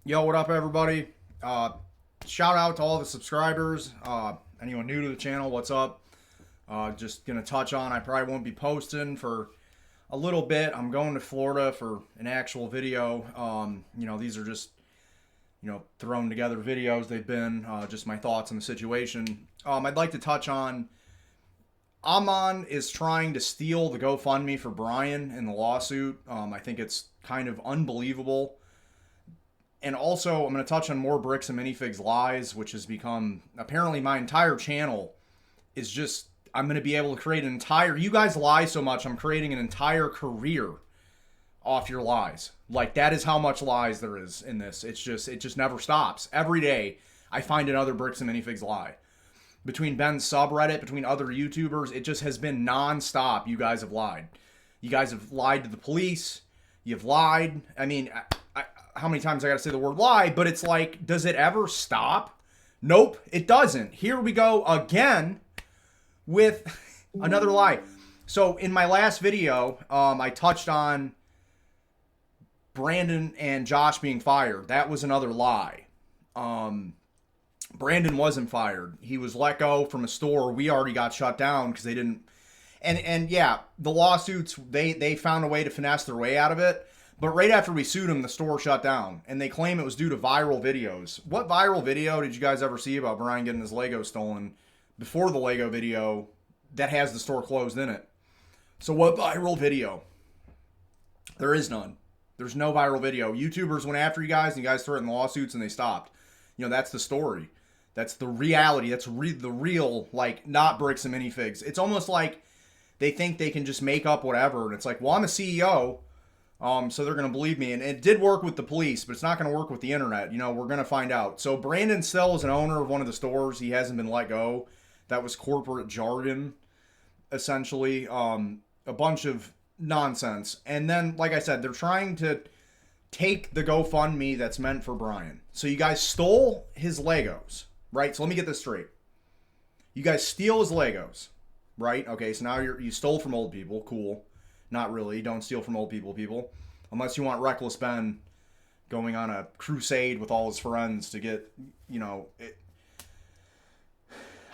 Yo, what up, everybody? Shout out to all the subscribers. Anyone new to the channel, what's up? Just gonna touch on, I probably won't be posting for a little bit. I'm going to Florida for an actual video. These are just, thrown together videos. They've been just my thoughts on the situation. I'd like to touch on Ammon is trying to steal the GoFundMe for Bryan in the lawsuit. I think it's kind of unbelievable. And also, I'm going to touch on more Bricks and Minifigs lies, which has become apparently my entire channel is just, I'm going to be able to create an entire, you guys lie so much, I'm creating an entire career off your lies. Like, that is how much lies there is in this. It just never stops. Every day, I find another Bricks and Minifigs lie. Between Ben's subreddit, between other YouTubers, it just has been nonstop. You guys have lied. You guys have lied to the police. You've lied. I mean, how many times I gotta say the word lie, but it's like, does it ever stop? Nope, it doesn't. Here we go again with another lie. So in my last video, I touched on Brandon and Josh being fired. That was another lie. Brandon wasn't fired. He was let go from a store. We already got shut down because they didn't. And yeah, the lawsuits, they found a way to finesse their way out of it. But right after we sued them, the store shut down. And they claim it was due to viral videos. What viral video did you guys ever see about Bryan getting his Lego stolen before the Lego video that has the store closed in it? So what viral video? There is none. There's no viral video. YouTubers went after you guys, and you guys threatened lawsuits, and they stopped. That's the story. That's the reality. That's the real, like, not Bricks and Minifigs. It's almost like they think they can just make up whatever. And it's like, well, I'm a CEO. So they're going to believe me. And it did work with the police, but it's not going to work with the internet. We're going to find out. So Brandon still is an owner of one of the stores. He hasn't been let go. That was corporate jargon, essentially. A bunch of nonsense. And then, like I said, they're trying to take the GoFundMe that's meant for Bryan. So you guys stole his Legos, right? So let me get this straight. You guys steal his Legos, right? Okay, so now you stole from old people. Cool. Not really. Don't steal from old people. Unless you want Reckless Ben going on a crusade with all his friends to get, I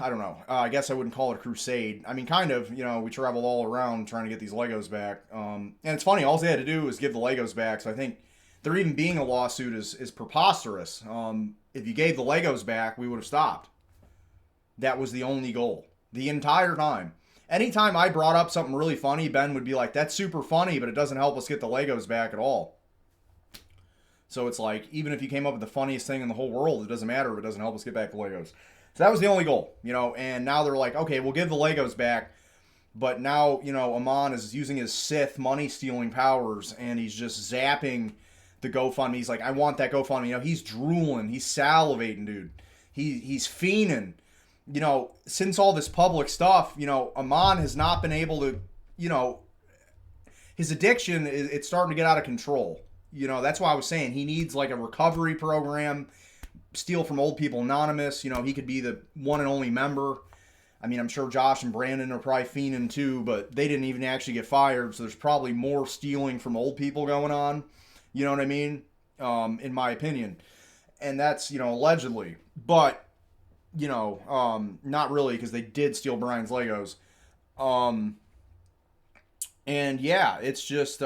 don't know. I guess I wouldn't call it a crusade. I mean, kind of, we traveled all around trying to get these Legos back. And it's funny, all they had to do was give the Legos back. So I think there even being a lawsuit is preposterous. If you gave the Legos back, we would have stopped. That was the only goal. The entire time. Anytime I brought up something really funny, Ben would be like, that's super funny, but it doesn't help us get the Legos back at all. So it's like, even if you came up with the funniest thing in the whole world, it doesn't matter if it doesn't help us get back the Legos. So that was the only goal, and now they're like, okay, we'll give the Legos back, but now, Ammon is using his Sith money-stealing powers, and he's just zapping the GoFundMe. He's like, I want that GoFundMe. He's drooling. He's salivating, dude. He's fiending. Since all this public stuff, Ammon has not been able to, his addiction, it's starting to get out of control. That's why I was saying he needs like a recovery program, Steal from Old People Anonymous. He could be the one and only member. I mean, I'm sure Josh and Brandon are probably fiending too, but they didn't even actually get fired. So there's probably more stealing from old people going on. You know what I mean? In my opinion. And that's, allegedly. But, not really, because they did steal Bryan's Legos. And yeah, it's just,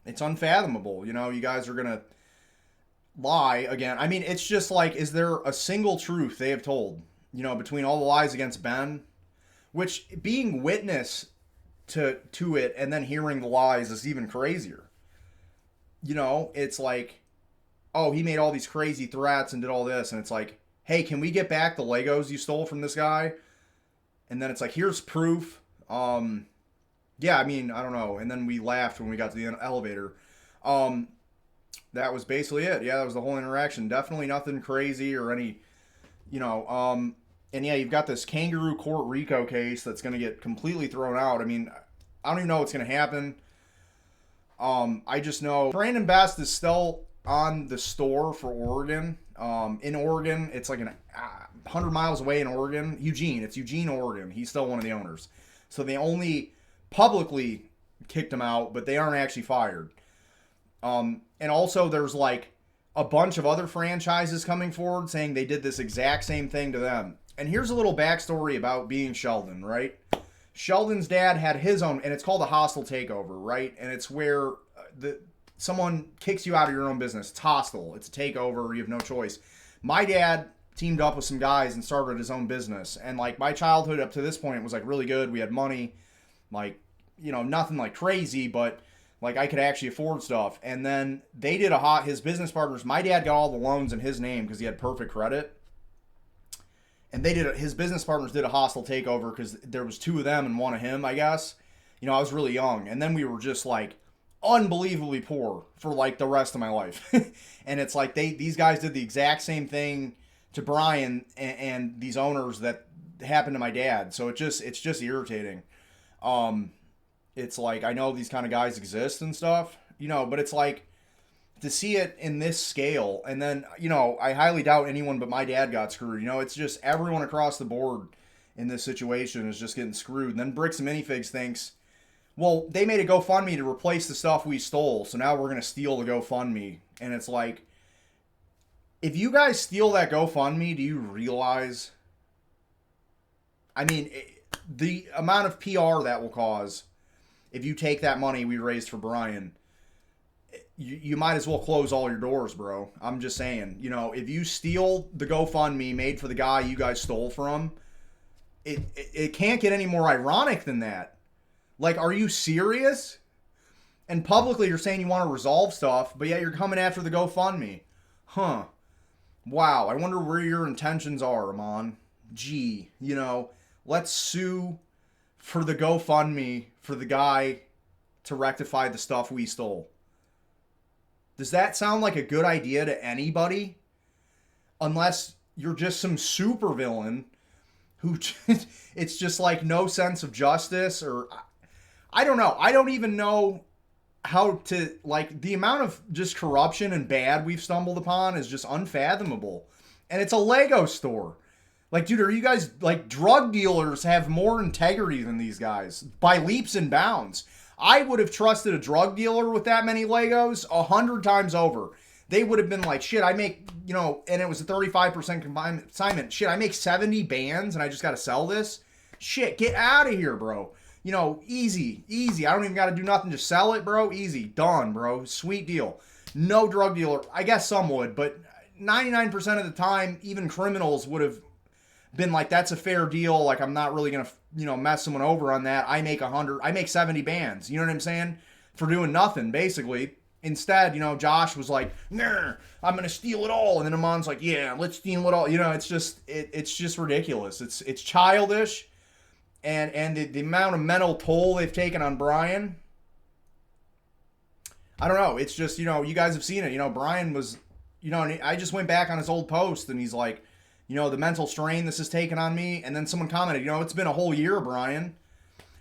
it's unfathomable. You guys are going to lie again. I mean, it's just like, is there a single truth they have told, between all the lies against Ben, which being witness to it and then hearing the lies is even crazier. It's like, oh, he made all these crazy threats and did all this. And it's like, hey, can we get back the Legos you stole from this guy? And then it's like, here's proof. Yeah, I mean, I don't know. And then we laughed when we got to the elevator. That was basically it. Yeah, that was the whole interaction. Definitely nothing crazy or any, and yeah, you've got this kangaroo court RICO case that's going to get completely thrown out. I mean, I don't even know what's going to happen. I just know Brandon Best is still on the store for Oregon. In Oregon, it's like 100 miles away in Oregon. It's Eugene, Oregon. He's still one of the owners. So they only publicly kicked him out, but they aren't actually fired. And also there's like a bunch of other franchises coming forward saying they did this exact same thing to them. And here's a little backstory about being Sheldon, right? Sheldon's dad had his own, and it's called a hostile takeover, right? And it's where someone kicks you out of your own business. It's hostile. It's a takeover. You have no choice. My dad teamed up with some guys and started his own business. And like my childhood up to this point was like really good. We had money, like, you know, nothing like crazy, but like I could actually afford stuff. And then they did his business partners. My dad got all the loans in his name because he had perfect credit. And his business partners did a hostile takeover because there was 2 of them and 1 of him, I guess. You know, I was really young. And then we were just like unbelievably poor for like the rest of my life. And it's like these guys did the exact same thing to Bryan and these owners that happened to my dad. So it's just irritating. It's like, I know these kind of guys exist and stuff, you know, but it's like, to see it in this scale, and then, you know, I highly doubt anyone but my dad got screwed. You know, it's just everyone across the board in this situation is just getting screwed. And then Bricks and Minifigs thinks, well, they made a GoFundMe to replace the stuff we stole, so now we're going to steal the GoFundMe. And it's like, if you guys steal that GoFundMe, do you realize, I mean, the amount of PR that will cause if you take that money we raised for Bryan? You might as well close all your doors, bro. I'm just saying, you know, if you steal the GoFundMe made for the guy you guys stole from, it can't get any more ironic than that. Like, are you serious? And publicly you're saying you want to resolve stuff, but yet you're coming after the GoFundMe. Huh. Wow, I wonder where your intentions are, Ammon. Gee, you know, let's sue for the GoFundMe for the guy to rectify the stuff we stole. Does that sound like a good idea to anybody? Unless you're just some supervillain who it's just like no sense of justice, or I don't know. I don't even know how to, like, the amount of just corruption and bad we've stumbled upon is just unfathomable. And it's a Lego store. Like, dude, are you guys, like, drug dealers have more integrity than these guys by leaps and bounds. I would have trusted a drug dealer with that many Legos 100 times over. They would have been like, shit, I make, you know, and it was a 35% consignment. Shit, I make 70 bands and I just got to sell this. Shit, get out of here, bro. You know, easy. I don't even got to do nothing. Just sell it, bro. Easy. Done, bro. Sweet deal. No drug dealer. I guess some would, but 99% of the time, even criminals would have been like, that's a fair deal. Like, I'm not really going to, you know, mess someone over on that. I make 70 bands. You know what I'm saying? For doing nothing, basically. Instead, you know, Josh was like, nah, I'm going to steal it all. And then Ammon's like, yeah, let's steal it all. You know, it's just ridiculous. It's childish. And the amount of mental toll they've taken on Bryan, I don't know. It's just, you know, you guys have seen it. You know, Bryan was, you know, and I just went back on his old post and he's like, you know, the mental strain this has taken on me. And then someone commented, you know, it's been a whole year, Bryan.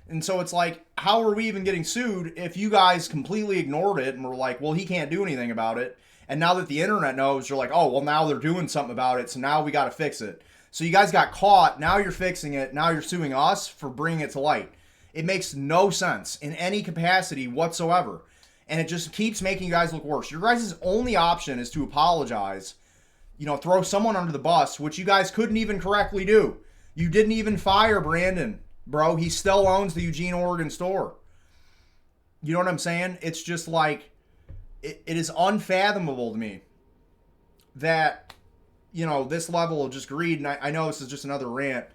And so it's like, how are we even getting sued if you guys completely ignored it and were like, well, he can't do anything about it. And now that the internet knows, you're like, oh, well, now they're doing something about it. So now we got to fix it. So you guys got caught. Now you're fixing it. Now you're suing us for bringing it to light. It makes no sense in any capacity whatsoever. And it just keeps making you guys look worse. Your guys' only option is to apologize. You know, throw someone under the bus, which you guys couldn't even correctly do. You didn't even fire Brandon, bro. He still owns the Eugene, Oregon store. You know what I'm saying? It's just like, it is unfathomable to me that, you know, this level of just greed, and I know this is just another rant,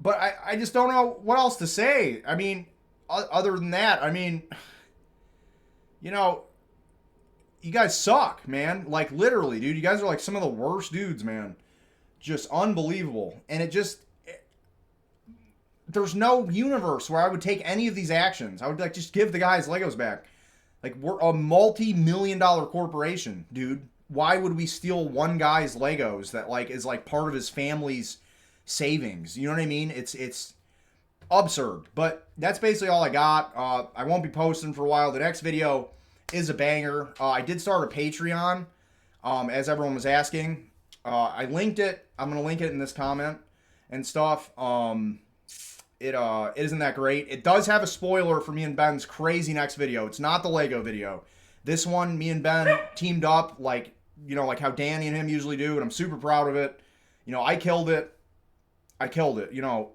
but I just don't know what else to say. I mean, other than that, I mean, you know, you guys suck, man. Like, literally, dude. You guys are like some of the worst dudes, man. Just unbelievable. And there's no universe where I would take any of these actions. I would, like, just give the guys Legos back. Like, we're a multi-million-dollar corporation, dude. Why would we steal one guy's Legos that, like, is, like, part of his family's savings? You know what I mean? It's absurd. But that's basically all I got. I won't be posting for a while. The next video is a banger. I did start a Patreon, as everyone was asking. I linked it. I'm going to link it in this comment and stuff. It isn't that great. It does have a spoiler for me and Ben's crazy next video. It's not the Lego video. This one, me and Ben teamed up, like, you know, like how Danny and him usually do, and I'm super proud of it. You know, I killed it. I killed it. You know,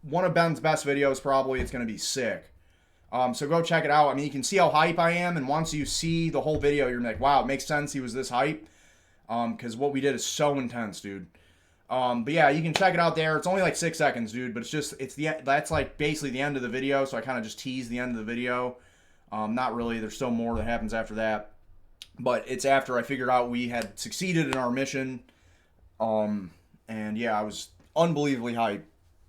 one of Ben's best videos probably. It's going to be sick. So go check it out. I mean, you can see how hype I am, and once you see the whole video, you're like, wow, it makes sense he was this hype. Because what we did is so intense, dude. But yeah, you can check it out there. It's only like 6 seconds, dude. But that's like basically the end of the video. So I kind of just teased the end of the video. Not really. There's still more that happens after that. But it's after I figured out we had succeeded in our mission. And yeah, I was unbelievably hyped.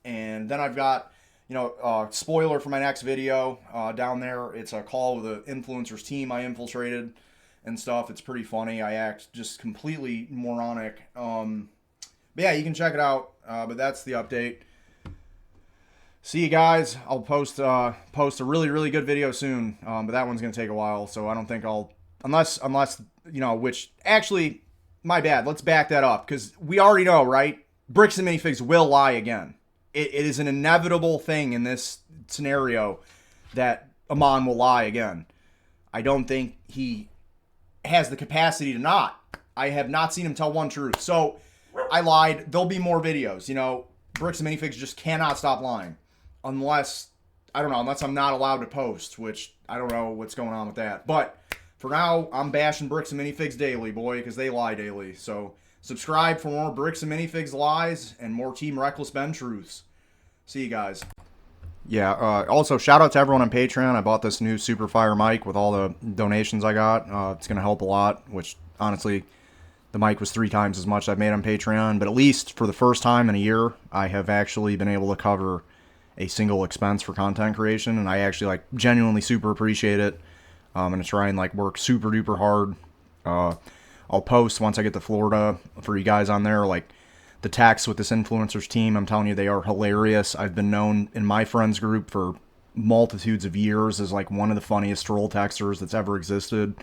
And then I've got, you know, spoiler for my next video down there. It's a call with the influencers team I infiltrated and stuff. It's pretty funny. I act just completely moronic. But yeah, you can check it out. But that's the update. See you guys. I'll post a really, really good video soon. But that one's gonna take a while, so I don't think I'll unless you know, which actually, my bad. Let's back that up because we already know, right? Bricks and minifigs will lie again. It is an inevitable thing in this scenario that Ammon will lie again. I don't think he has the capacity to not. I have not seen him tell one truth. So I lied. There'll be more videos. You know, Bricks and minifigs just cannot stop lying. Unless, I don't know, unless I'm not allowed to post, which I don't know what's going on with that. But for now, I'm bashing Bricks and minifigs daily, boy, because they lie daily. So subscribe for more Bricks and minifigs lies and more Team Reckless Ben truths. See you guys. Yeah, also shout out to everyone on Patreon. I bought this new Super Fire mic with all the donations I got. It's going to help a lot, which honestly, the mic was 3 times as much I've made on Patreon. But at least for the first time in a year, I have actually been able to cover a single expense for content creation. And I actually like genuinely super appreciate it. I'm going to try and like work super duper hard. I'll post once I get to Florida for you guys on there, like the texts with this influencers team. I'm telling you, they are hilarious. I've been known in my friends group for multitudes of years as like one of the funniest troll texters that's ever existed.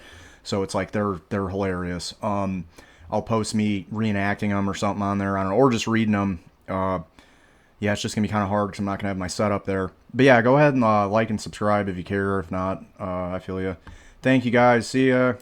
So it's like they're hilarious. I'll post me reenacting them or something on there. I don't know, or just reading them. Yeah, it's just gonna be kind of hard because I'm not gonna have my setup there. But yeah, go ahead and like and subscribe if you care. If not, I feel you. Thank you guys. See ya.